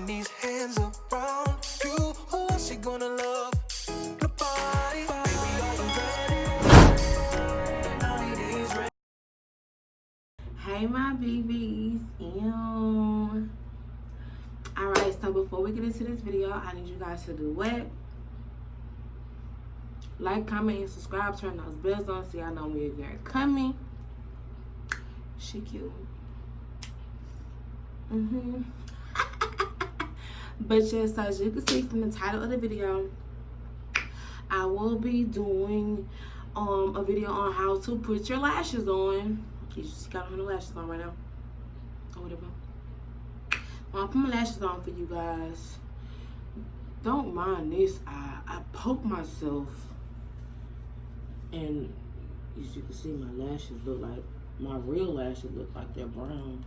Putting these hands around you, who else you gonna love? Nobody, baby, are you ready? Hey my babies. Alright, so before we get into this video, I need you guys to do what? Like, comment, and subscribe. Turn those bells on so y'all know when you're coming. She cute. But yeah, so as you can see from the title of the video, I will be doing a video on how to put your lashes on. You just got her lashes on right now, or whatever. I'll put my lashes on for you guys. Don't mind this. I poke myself, and as you can see, my lashes look like, my real lashes look like they're brown,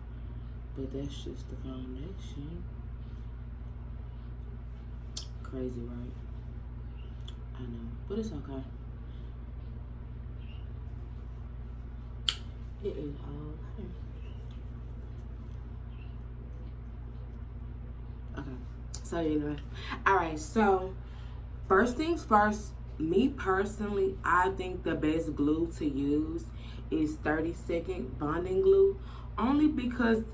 but that's just the foundation. Crazy, right? I know, but it's okay. It is okay. Okay, so anyway, all right, so first things first, me personally, I think the best glue to use is 30-second bonding glue, only because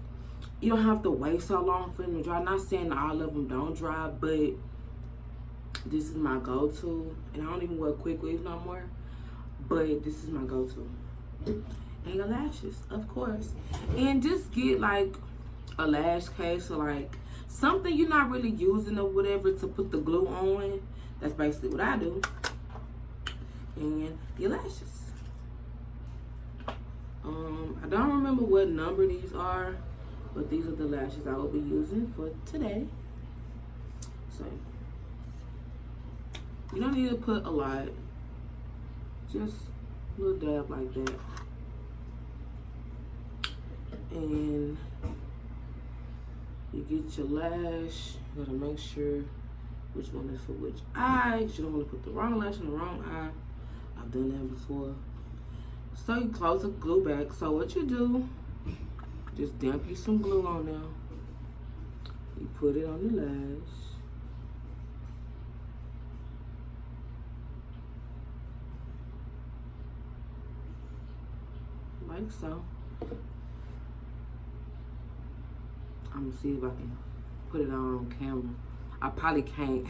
you don't have to wait so long for them to dry. I'm not saying all of them don't dry, but this is my go-to, and I don't even wear quick weave no more, but this is my go-to. And your lashes, of course, and just get like a lash case or like something you're not really using or whatever to put the glue on. That's basically what I do. And your lashes. I don't remember what number these are, but these are the lashes I will be using for today. So you don't need to put a lot, just a little dab like that. And you get your lash, you gotta make sure which one is for which eye, because you don't want to put the wrong lash in the wrong eye. I've done that before. So you close the glue back. So what you do, just damp you some glue on there. You put it on the lash. Like so. I'm gonna see if I can put it on camera. I probably can't.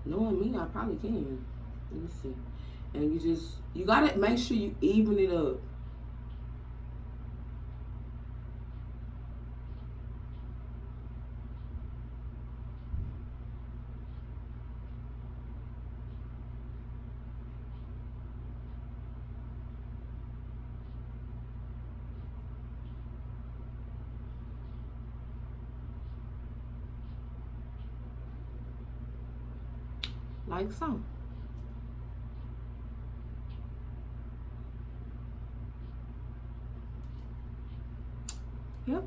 Knowing me, I probably can. Let me see. And you gotta make sure you even it up. Like so. Yep.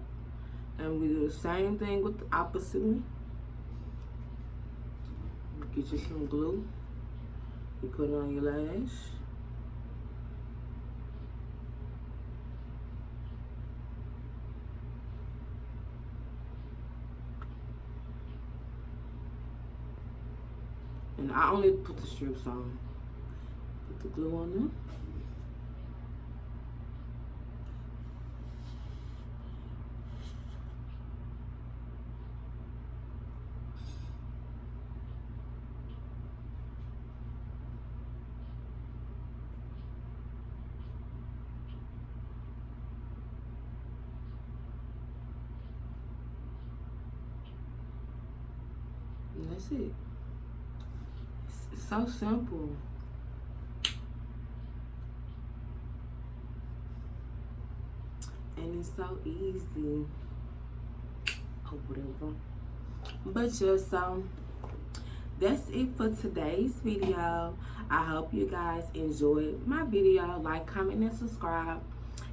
And we do the same thing with the opposite one. Get you some glue. You put it on your lash. And I only put the strips on. Put the glue on there. And that's it. It's so simple. And it's so easy. Or whatever. But just so that's it for today's video. I hope you guys enjoyed my video. Like, comment, and subscribe.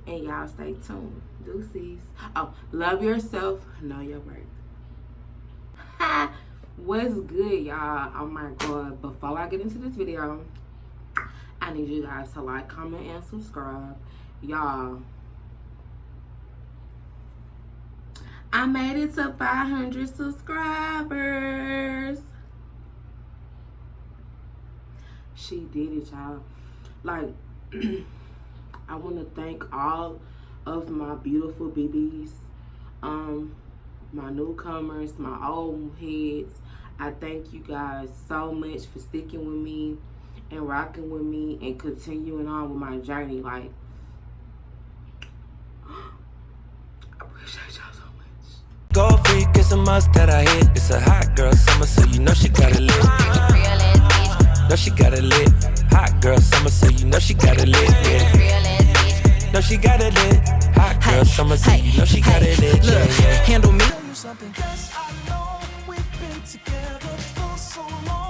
And y'all stay tuned. Deuces. Oh, love yourself. Know your worth. What's good, y'all? Oh my god. Before I get into this video, I need you guys to like, comment, and subscribe. Y'all, I made it to 500 subscribers. She did it, y'all. Like, I want to thank all of my beautiful BBs, my newcomers, my old heads. I thank you guys so much for sticking with me and rocking with me and continuing on with my journey. Like, I appreciate y'all so much. Gold freak, it's a must that I hit. It's a hot girl summer, so you know she got it lit. Know she got it lit. Hot girl summer, so you know she got it lit. Yeah. Know she got it lit. Hot girl summer, so you know she got it lit. Look, Yeah, yeah. handle me. Something, 'cause I know we've been together for so long.